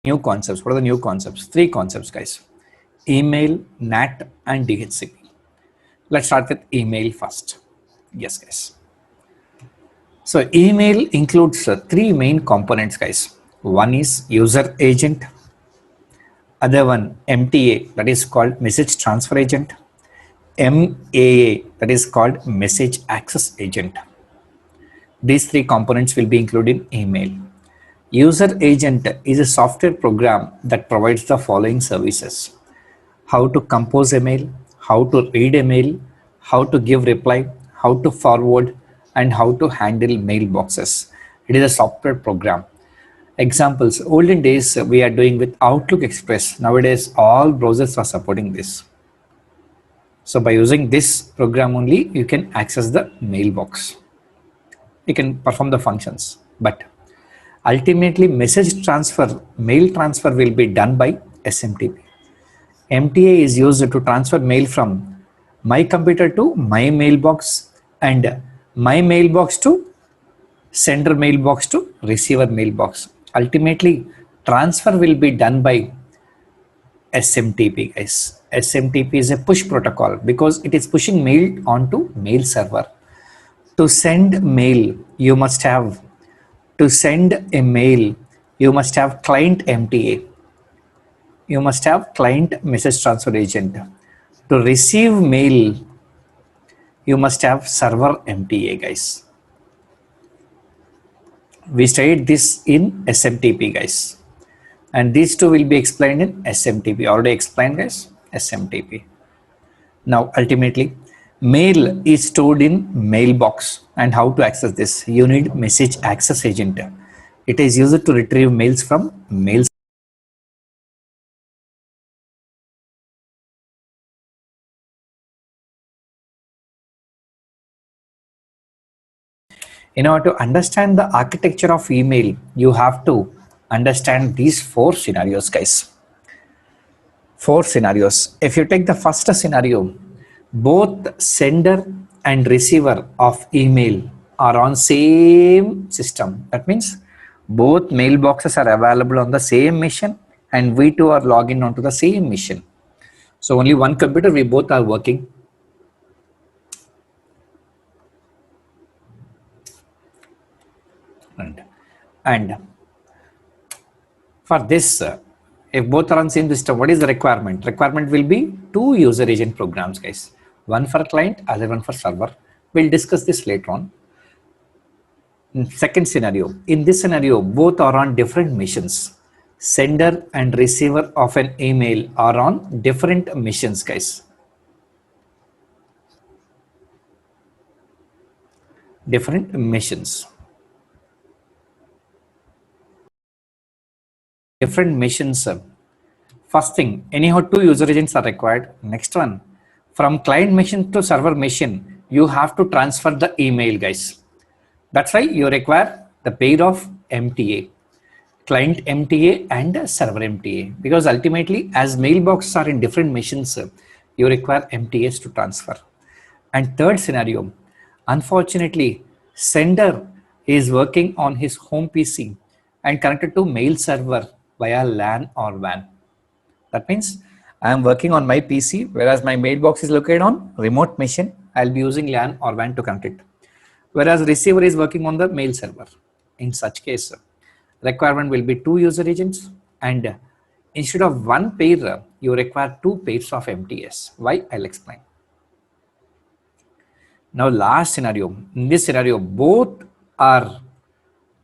New concepts. What are the new concepts? Three concepts, guys: email, NAT, and DHCP. Let's start with email first. Yes, guys. So email includes three main components, guys. One is user agent, other one MTA, that is called message transfer agent, MAA, that is called message access agent. These three components will be included in email. User agent is a software program that provides the following services: how to compose a mail, how to read a mail, how to give reply, how to forward, and how to handle mailboxes. It is a software program. Examples: olden days we are doing with Outlook Express. Nowadays all browsers are supporting this. So by using this program only, you can access the mailbox. You can perform the functions. But ultimately, message transfer, mail transfer will be done by SMTP. MTA is used to transfer mail from my computer to my mailbox, and my mailbox to sender mailbox to receiver mailbox. Ultimately, transfer will be done by SMTP, guys. SMTP is a push protocol because it is pushing mail onto mail server. To send mail, you must have client MTA. You must have client message transfer agent. To receive mail, you must have server MTA, guys. We studied this in SMTP, guys. And these two will be explained in SMTP. Already explained, guys, SMTP. Now, ultimately, mail is stored in mailbox. And how to access this? You need message access agent. It is used to retrieve mails from mail. In order to understand the architecture of email, you have to understand these four scenarios, guys. Four scenarios. If you take the first scenario, both sender and receiver of email are on same system. That means both mailboxes are available on the same machine and we two are logging onto the same machine. So only one computer, we both are working. And for this, if both are on same system, what is the requirement? Requirement will be two user agent programs, guys. One for client, other one for server. We'll discuss this later on. Second scenario. In this scenario, both are on different missions. Sender and receiver of an email are on different missions, guys. Different missions. Different missions. First thing, anyhow, two user agents are required. Next one, from client machine to server machine, you have to transfer the email, guys. That's why you require the pair of MTA, client MTA and server MTA, because ultimately as mailboxes are in different machines, you require MTAs to transfer. And third scenario, unfortunately, sender is working on his home PC and connected to mail server via LAN or WAN. That means I am working on my PC, whereas my mailbox is located on remote machine. I'll be using LAN or WAN to connect it. Whereas receiver is working on the mail server. In such case, requirement will be two user agents, and instead of one pair, you require two pairs of MTS. Why? I'll explain. Now, last scenario. In this scenario, both are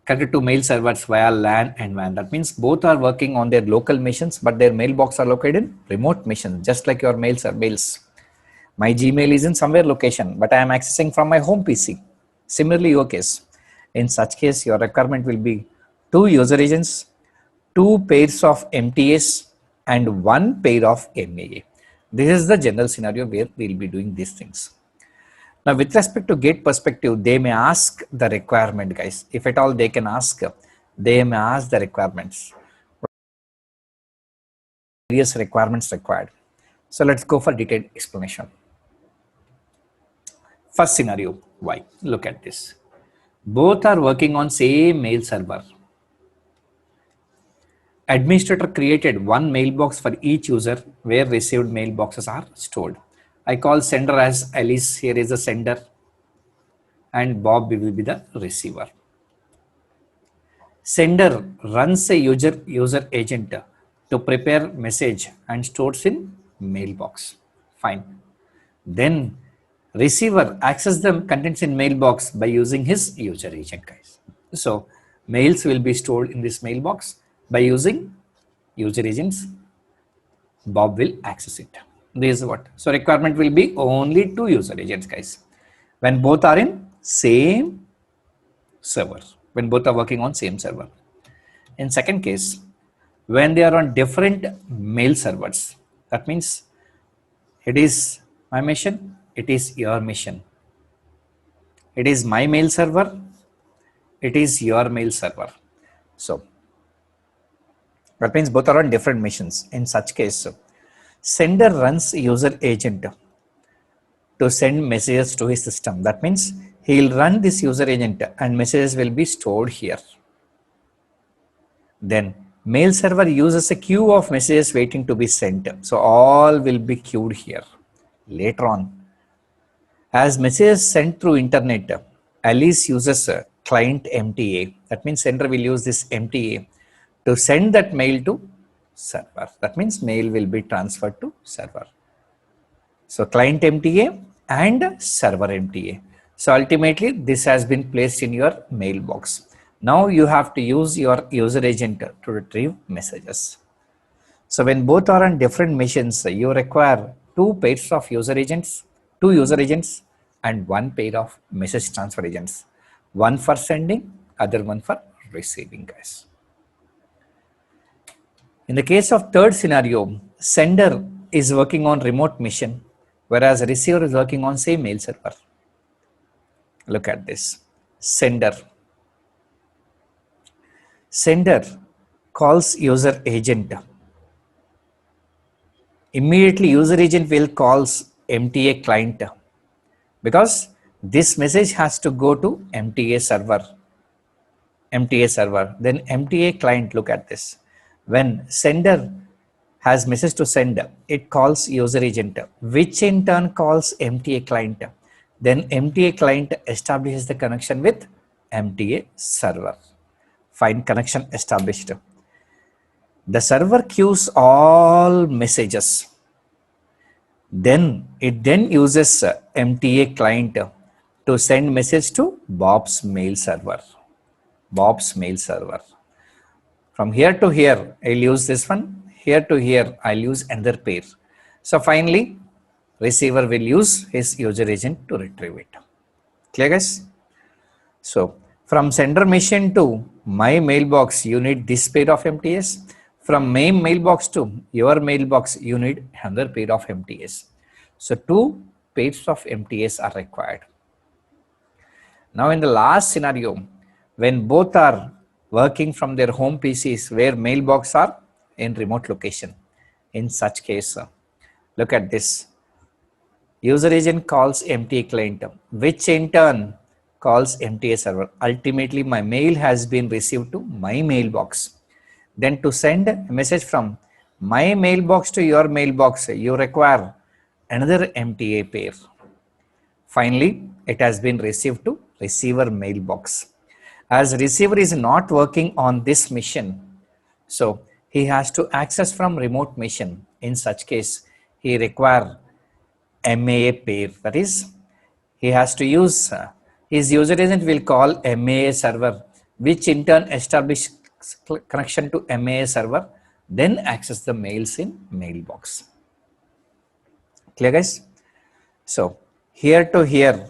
connected to mail servers via LAN and WAN. That means both are working on their local machines, but their mailbox are located in remote machines, just like your mails. My Gmail is in somewhere location, but I am accessing from my home PC. Similarly, your case. In such case, your requirement will be two user agents, two pairs of MTS, and one pair of MAA. This is the general scenario where we will be doing these things. Now, with respect to gate perspective, they may ask the requirement, guys. If at all they can ask, they may ask the requirements. Various requirements required. So let's go for detailed explanation. First scenario, why? Look at this. Both are working on same mail server. Administrator created one mailbox for each user where received mailboxes are stored. I call sender as Alice. Here is the sender and Bob will be the receiver. Sender runs a user agent to prepare message and stores in mailbox. Fine. Then receiver access the contents in mailbox by using his user agent, guys. So mails will be stored in this mailbox by using user agents. Bob will access it. This is what. So requirement will be only two user agents, guys. When both are in same server, when both are working on same server. In second case, when they are on different mail servers, that means it is my mission, it is your mission. It is my mail server, it is your mail server. So that means both are on different missions. In such case, sender runs user agent to send messages to his system. That means he will run this user agent and messages will be stored here. Then mail server uses a queue of messages waiting to be sent. So all will be queued here. Later on, as messages sent through internet, Alice uses a client MTA. That means sender will use this MTA to send that mail to server. That means mail will be transferred to server. So client MTA and server MTA. So ultimately this has been placed in your mailbox. Now you have to use your user agent to retrieve messages. So when both are on different machines, you require two pairs of user agents, and one pair of message transfer agents. One for sending, other one for receiving, guys. In the case of third scenario, sender is working on remote mission, whereas receiver is working on same mail server. Look at this. Sender calls user agent. Immediately user agent will calls MTA client because this message has to go to MTA server. Then MTA client, look at this. When sender has message to send, it calls user agent, which in turn calls MTA client. Then MTA client establishes the connection with MTA server. Fine, connection established. The server queues all messages. Then it uses MTA client to send message to Bob's mail server. From here to here, I'll use this one. Here to here, I'll use another pair. So finally, receiver will use his user agent to retrieve it. Clear, guys? So from sender machine to my mailbox, you need this pair of MTS. From my mailbox to your mailbox, you need another pair of MTS. So two pairs of MTS are required. Now in the last scenario, when both are working from their home PCs where mailbox are in remote location, in such case, look at this. User agent calls MTA client, which in turn calls MTA server. Ultimately, my mail has been received to my mailbox. Then to send a message from my mailbox to your mailbox, you require another MTA pair. Finally, it has been received to receiver mailbox. As receiver is not working on this mission, so he has to access from remote mission. In such case, he require MAA pair. That is, he has to use his user agent will call MAA server, which in turn establish connection to MAA server, then access the mails in mailbox. Clear, guys? So here to here,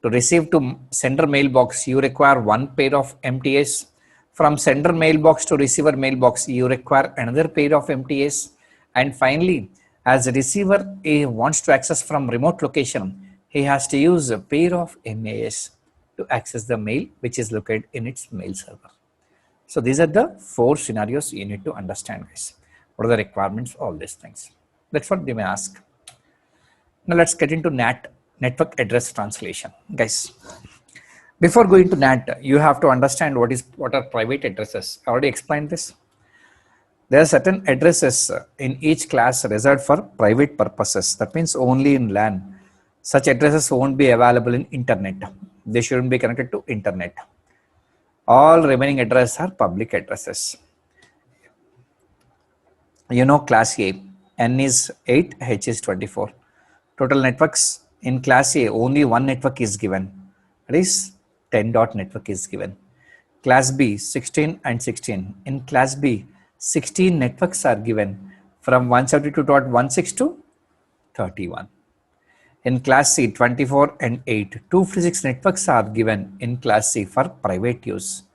to receive to sender mailbox, you require one pair of MTS. From sender mailbox to receiver mailbox, you require another pair of MTS. And finally, as a receiver wants to access from remote location, he has to use a pair of MAS to access the mail which is located in its mail server. So these are the four scenarios you need to understand, guys. What are the requirements, all these things. That's what they may ask. Now let's get into NAT, network address translation, guys. Before going to NAT, you have to understand what are private addresses. I already explained this. There are certain addresses in each class reserved for private purposes. That means only in LAN. Such addresses won't be available in internet. They shouldn't be connected to internet. All remaining addresses are public addresses. You know class A, N is 8, H is 24. Total networks in class A, only one network is given. That is 10 dot network is given. Class B, 16 and 16. In class B, 16 networks are given from 172.16 to 31. In class C, 24 and 8, 256 networks are given in class C for private use.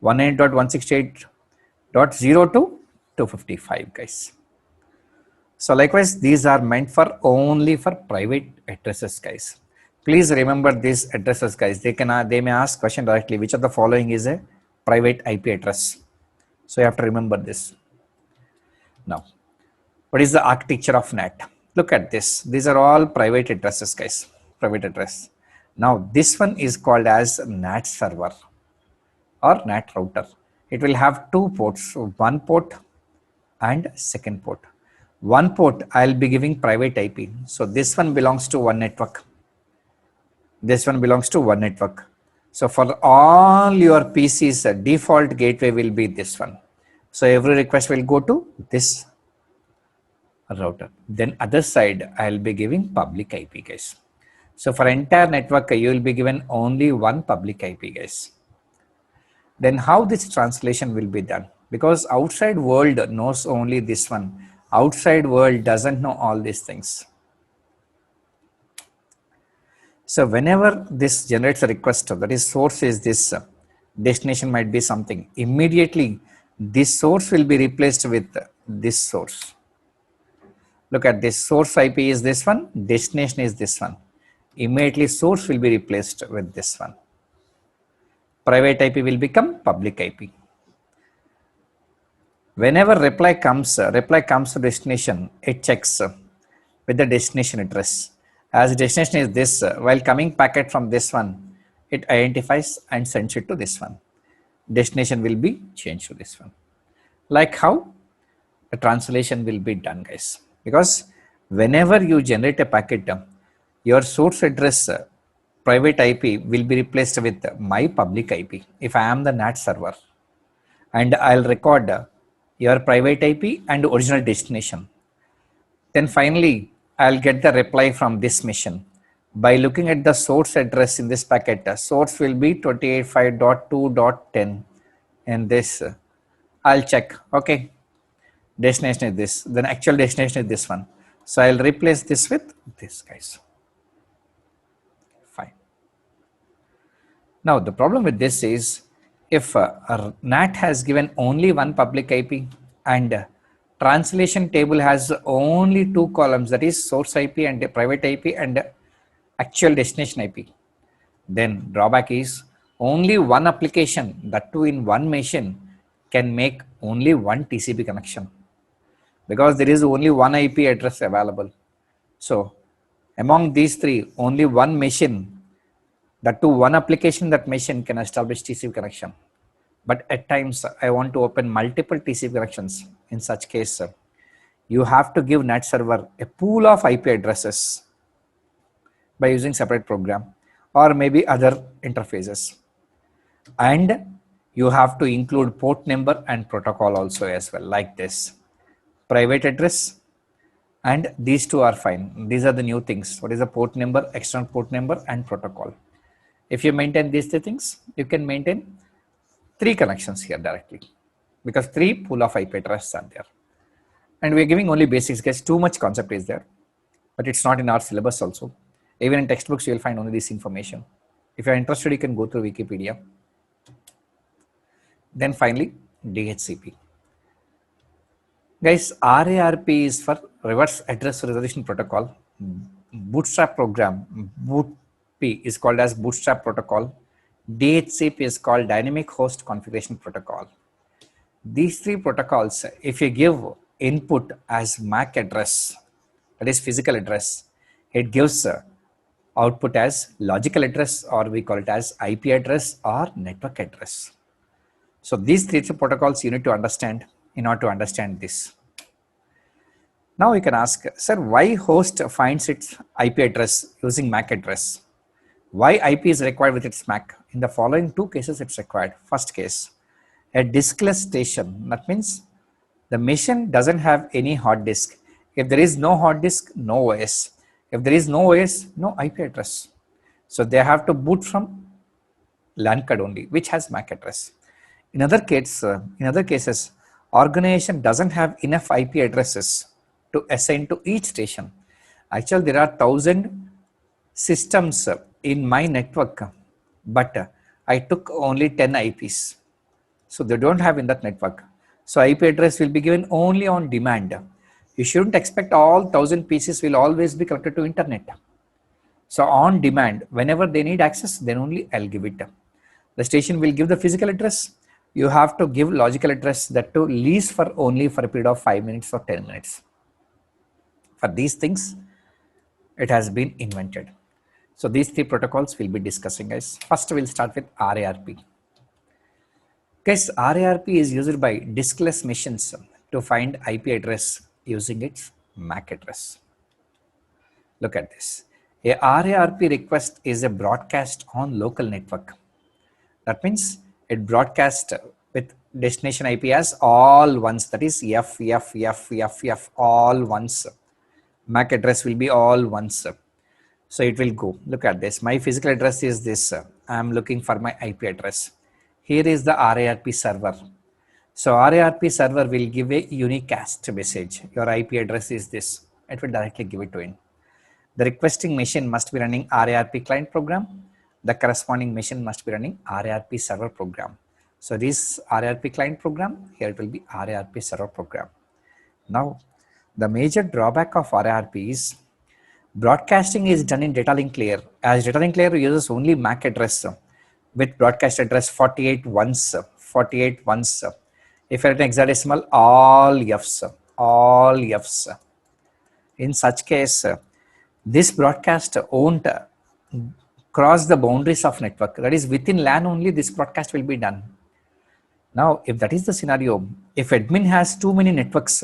198.168.0 to 255, guys. So likewise, these are meant for only for private addresses, guys. Please remember these addresses, guys. They may ask question directly, which of the following is a private IP address? So you have to remember this. Now, what is the architecture of NAT? Look at this. These are all private addresses, guys. Private address. Now this one is called as NAT server or NAT router. It will have two ports, one port and second port. One port I'll be giving private IP. So this one belongs to one network. This one belongs to one network. So for all your PCs, default gateway will be this one. So every request will go to this router. Then other side I'll be giving public IP, guys. So for entire network you will be given only one public IP, guys. Then how this translation will be done? Because outside world knows only this one. Outside world doesn't know all these things. So whenever this generates a request, that is source is this, destination might be something, immediately this source will be replaced with this source. Look at this, source IP is this one, destination is this one. Immediately source will be replaced with this one. Private IP will become public IP. Whenever reply comes to destination, it checks with the destination address. As destination is this, while coming packet from this one, it identifies and sends it to this one. Destination will be changed to this one. Like how the translation will be done, guys. Because whenever you generate a packet, your source address private IP will be replaced with my public IP if I am the NAT server. And I'll record your private IP and original destination. Then finally, I'll get the reply from this mission. By looking at the source address in this packet, the source will be 285.2.10 and this I'll check, okay, destination is this, then actual destination is this one. So I'll replace this with this, guys. Fine. Now the problem with this is if a NAT has given only one public IP and translation table has only two columns, that is source IP and private IP and actual destination IP, then drawback is only one application, that too in one machine, can make only one TCP connection because there is only one IP address available. So among these three, only one machine, that too one application, that machine can establish TCP connection. But at times I want to open multiple TCP connections. In such case, you have to give NAT server a pool of IP addresses by using separate program or maybe other interfaces. And you have to include port number and protocol also as well, like this. Private address and these two are fine. These are the new things. What is the port number, external port number and protocol. If you maintain these three things, you can maintain three connections here directly because three pool of IP addresses are there. And we are giving only basics, guys. Too much concept is there, but it's not in our syllabus also. Even in textbooks, you will find only this information. If you are interested, you can go through Wikipedia. Then finally, DHCP. Guys, RARP is for Reverse Address Resolution Protocol. Bootstrap program, BootP is called as Bootstrap Protocol. DHCP is called Dynamic Host Configuration Protocol. These three protocols, if you give input as MAC address, that is physical address, it gives output as logical address, or we call it as IP address or network address. So these three protocols you need to understand. in order to understand this. Now you can ask, sir, why host finds its IP address using MAC address? Why IP is required with its MAC? In the following two cases it's required. First case, a diskless station. That means the machine doesn't have any hard disk. If there is no hard disk, no OS. If there is no OS, no IP address. So they have to boot from LAN card only, which has MAC address. In other cases, organization doesn't have enough IP addresses to assign to each station. Actually, there are 1,000 systems in my network, but I took only 10 IPs. So they don't have in that network. So IP address will be given only on demand. You shouldn't expect all 1,000 pieces will always be connected to internet. So on demand, whenever they need access, then only I'll give it. The station will give the physical address. You have to give logical address, that to lease for only for a period of 5 minutes or 10 minutes. For these things, it has been invented. So these three protocols we'll be discussing, guys. First, we'll start with RARP. Guys, RARP is used by diskless machines to find IP address using its MAC address. Look at this. A RARP request is a broadcast on local network. That means it broadcasts with destination IP as all ones, that is F, all ones. MAC address will be all ones. So it will go, look at this. My physical address is this. I am looking for my IP address. Here is the RARP server. So RARP server will give a unicast message. Your IP address is this. It will directly give it to it. The requesting machine must be running RARP client program. The corresponding machine must be running RARP server program. So this RARP client program, here it will be RARP server program. Now, the major drawback of RARP is broadcasting is done in data link layer, as data link layer uses only MAC address with broadcast address 48 ones. If you're in hexadecimal, all Fs. In such case, this broadcast won't cross the boundaries of network. That is, within LAN only this broadcast will be done. Now, if that is the scenario, if admin has too many networks,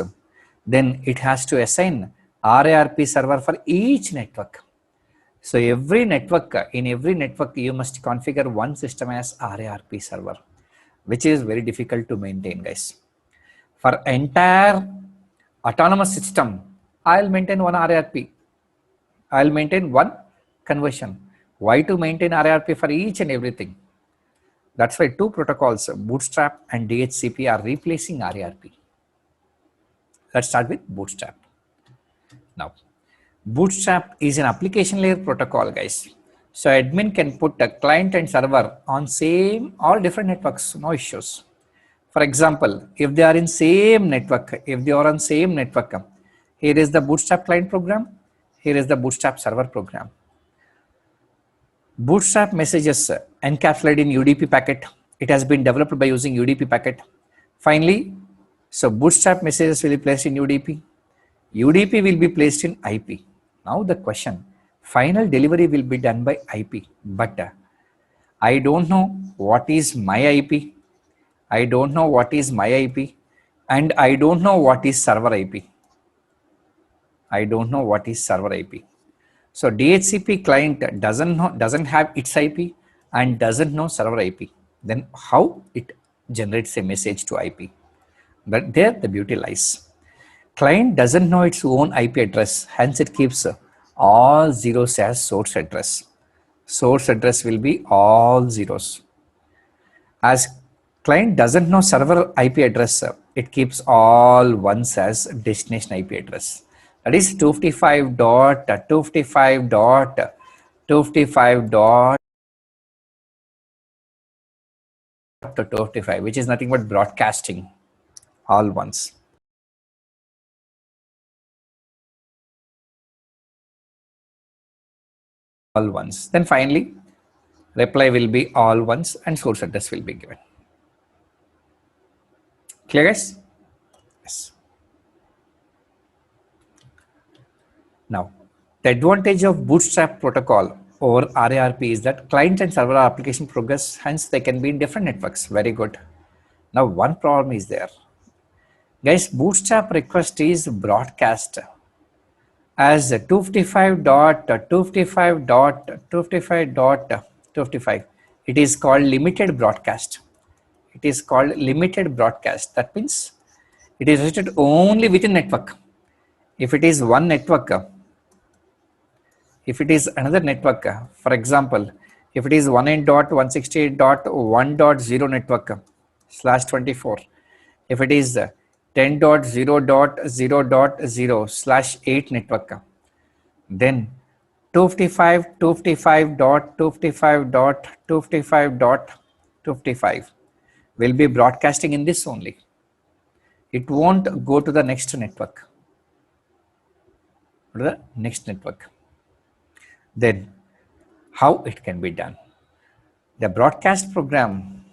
then it has to assign RARP server for each network. So in every network you must configure one system as RARP server, which is very difficult to maintain, guys. For entire autonomous system, I'll maintain one RARP. I'll maintain one conversion. Why to maintain RARP for each and everything? That's why two protocols, Bootstrap and DHCP, are replacing RARP. Let's start with Bootstrap. Now, Bootstrap is an application layer protocol, guys. So admin can put a client and server on all different networks, no issues. For example, if they are in same network, here is the Bootstrap client program, here is the Bootstrap server program. Bootstrap messages encapsulated in UDP packet. It has been developed by using UDP packet. Finally, so Bootstrap messages will be placed in UDP. UDP will be placed in IP. Now the question, final delivery will be done by IP, but I don't know what is my IP. I don't know what is my IP, and I don't know what is server IP. I don't know what is server IP. So DHCP client doesn't have its IP and doesn't know server IP. Then how it generates a message to IP? But there the beauty lies. Client doesn't know its own IP address, hence it keeps all zeros as source address. Source address will be all zeros. As client doesn't know server IP address, it keeps all ones as destination IP address. That is 255.255.255.255, which is nothing but broadcasting all ones. All ones. Then finally, reply will be all ones and source address will be given. Clear, guys? Yes. Now, the advantage of Bootstrap protocol over RARP is that client and server application progress, hence they can be in different networks. Very good. Now, one problem is there. Guys, Bootstrap request is broadcast as 255.255.255.255. It is called limited broadcast. It is called limited broadcast. That means it is restricted only within network. If it is one network, if it is another network, for example, if it is 1N.168.1.0 network /24, if it is 10.0.0.0/8 network, then 255.255.255.255 will be broadcasting in this only. It won't go to the next network. The next network. Then how it can be done? The broadcast program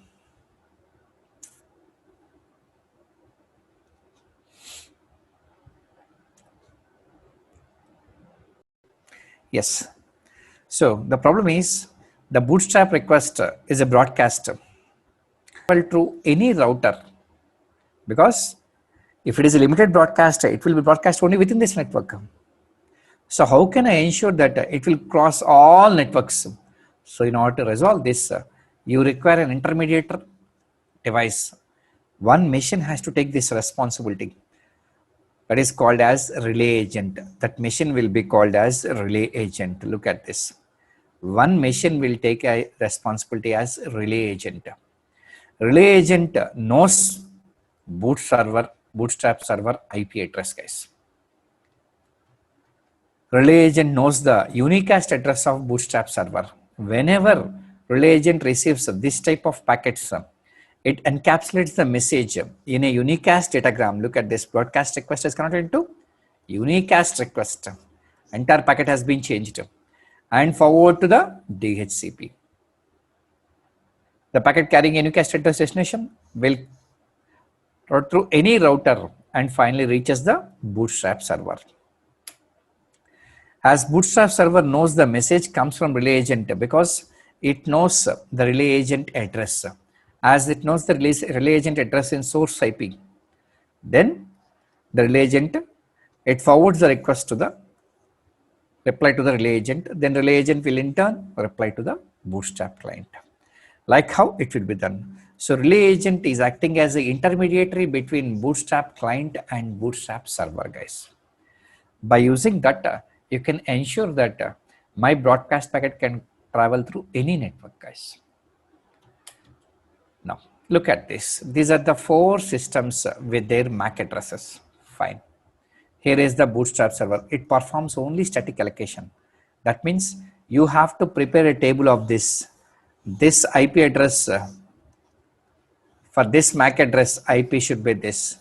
yes. So the problem is the Bootstrap request is a broadcast to any router, because if it is a limited broadcast, it will be broadcast only within this network. So how can I ensure that it will cross all networks? So in order to resolve this, you require an intermediate device. One machine has to take this responsibility. That is called as relay agent. That machine will be called as relay agent. Look at this. One machine will take a responsibility as relay agent. Relay agent knows Bootstrap server IP address, guys. Relay agent knows the unicast address of Bootstrap server. Whenever relay agent receives this type of packets, it encapsulates the message in a unicast datagram. Look at this, broadcast request is converted into unicast request. Entire packet has been changed and forward to the DHCP. The packet carrying unicast address destination will route through any router and finally reaches the Bootstrap server. As Bootstrap server knows the message comes from relay agent because it knows the relay agent address. As it knows the relay agent address in source IP, then the relay agent, it forwards the request to the reply to the relay agent, then relay agent will in turn reply to the Bootstrap client. Like how it will be done. So relay agent is acting as an intermediary between Bootstrap client and Bootstrap server, guys. By using that, you can ensure that my broadcast packet can travel through any network, guys. Now, look at this. These are the 4 systems with their MAC addresses. Fine. Here is the Bootstrap server. It performs only static allocation. That means you have to prepare a table of this. This IP address, for this MAC address, IP should be this.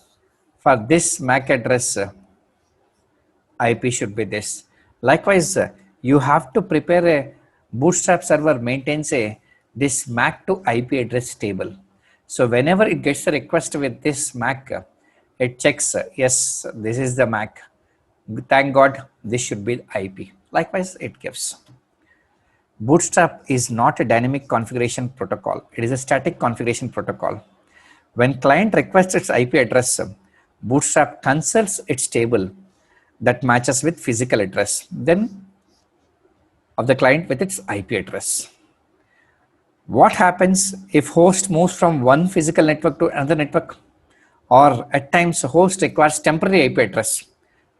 For this MAC address, IP should be this. Likewise, you have to prepare a Bootstrap server maintains this MAC to IP address table. So whenever it gets a request with this MAC, it checks, yes, this is the MAC. Thank God, this should be IP. Likewise, it gives. Bootstrap is not a dynamic configuration protocol. It is a static configuration protocol. When client requests its IP address, Bootstrap consults its table that matches with physical address then of the client with its IP address. What happens if host moves from one physical network to another network, or at times host requires temporary IP address?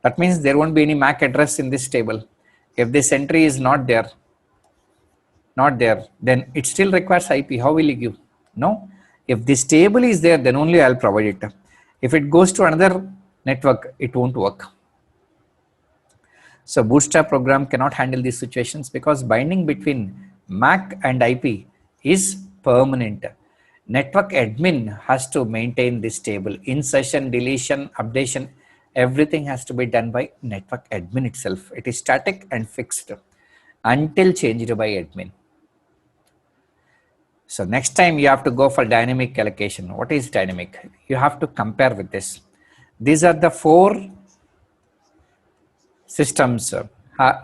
That means there won't be any MAC address in this table. If this entry is not there, then it still requires IP. How will you give? No. If this table is there, then only I'll provide it. If it goes to another network, it won't work. So Bootstrap program cannot handle these situations because binding between MAC and IP is permanent. Network admin has to maintain this table. Insertion, deletion, updation, everything has to be done by network admin itself. It is static and fixed until changed by admin. So next time you have to go for dynamic allocation. What is dynamic? You have to compare with this. These are the 4 systems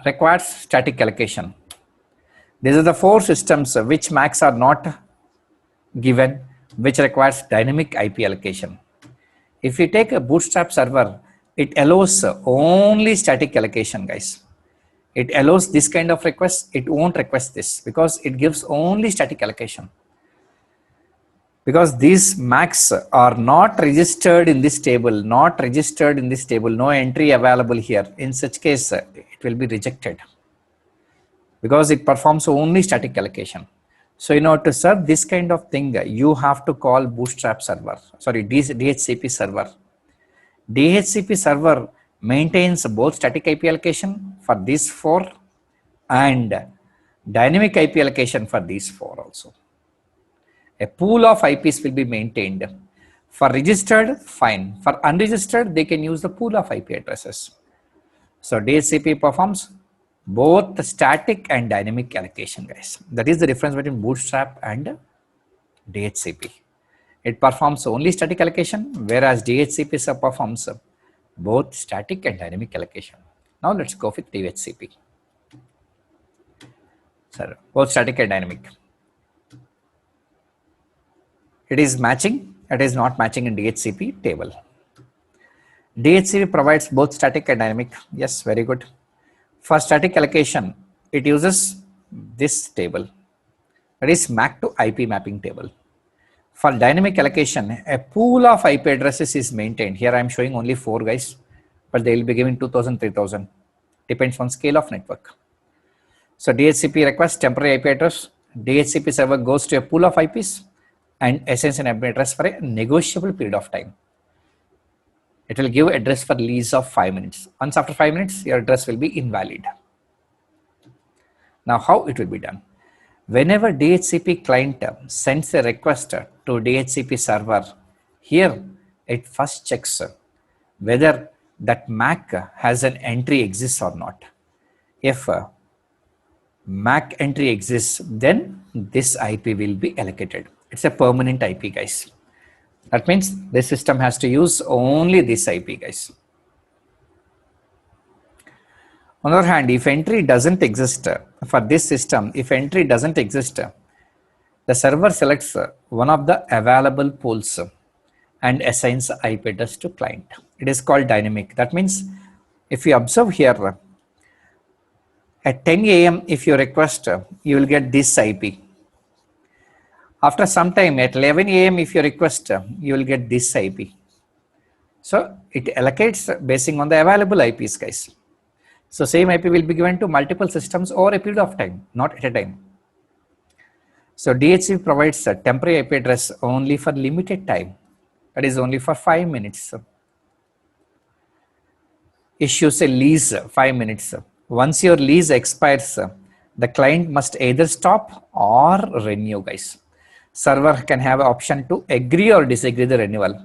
requires static allocation. These are the 4 systems which MACs are not given, which requires dynamic IP allocation. If you take a Bootstrap server, it allows only static allocation, guys. It allows this kind of request. It won't request this because it gives only static allocation. Because these Macs are not registered in this table, no entry available here. In such case, it will be rejected because it performs only static allocation. So in order to serve this kind of thing, you have to call Bootstrap server, sorry, DHCP server. DHCP server maintains both static IP allocation for these 4 and dynamic IP allocation for these 4 also. A pool of IPs will be maintained. For registered, fine. For unregistered, they can use the pool of IP addresses. So DHCP performs both the static and dynamic allocation, guys. That is the difference between Bootstrap and DHCP. It performs only static allocation, whereas DHCP performs both static and dynamic allocation. Now let's go with DHCP. So both static and dynamic. It is matching, it is not matching in DHCP table. DHCP provides both static and dynamic. Yes, very good. For static allocation, it uses this table. That is MAC to IP mapping table. For dynamic allocation, a pool of IP addresses is maintained. Here I am showing only 4 guys, but they will be giving 2000, 3000. Depends on scale of network. So DHCP requests temporary IP address. DHCP server goes to a pool of IPs and assigns an IP address for a negotiable period of time. It will give address for lease of 5 minutes. Once after 5 minutes, your address will be invalid. Now how it will be done? Whenever DHCP client sends a request to DHCP server, here it first checks whether that MAC has an entry exists or not. If MAC entry exists, then this IP will be allocated. It's a permanent IP, guys. That means the system has to use only this IP, guys. On the other hand, if entry doesn't exist for this system, if entry doesn't exist, the server selects one of the available pools and assigns IP address to client. It is called dynamic. That means if you observe here, at 10 AM, if you request, you will get this IP. After some time, at 11 AM, if you request, you will get this IP. So it allocates basing on the available IPs, guys. So same IP will be given to multiple systems over a period of time, not at a time. So DHCP provides a temporary IP address only for limited time. That is only for 5 minutes. Issues a lease 5 minutes. Once your lease expires, the client must either stop or renew, guys. Server can have an option to agree or disagree the renewal.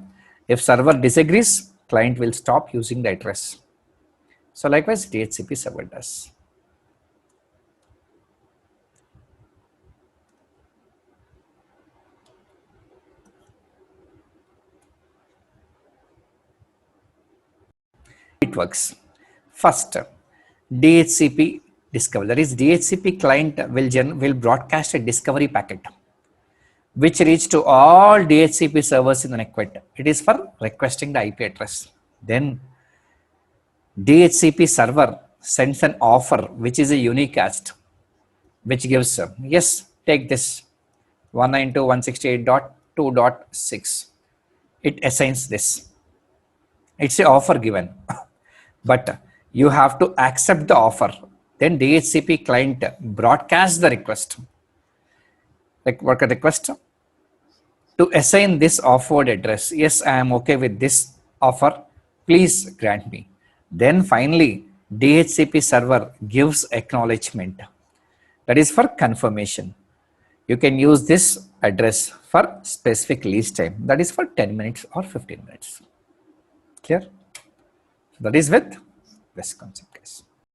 If server disagrees, client will stop using the address. So likewise, DHCP server does. It works. First, DHCP discover. That is, DHCP client will broadcast a discovery packet, which reach to all DHCP servers in the network. It is for requesting the IP address. Then DHCP server sends an offer, which is a unicast, which gives, yes, take this 192.168.2.6. It assigns this. It's an offer given, but you have to accept the offer. Then DHCP client broadcasts the request. Like work a request to assign this offered address. Yes, I am okay with this offer. Please grant me. Then finally, DHCP server gives acknowledgement. That is for confirmation. You can use this address for specific lease time. That is for 10 minutes or 15 minutes. Clear? So that is with this concept.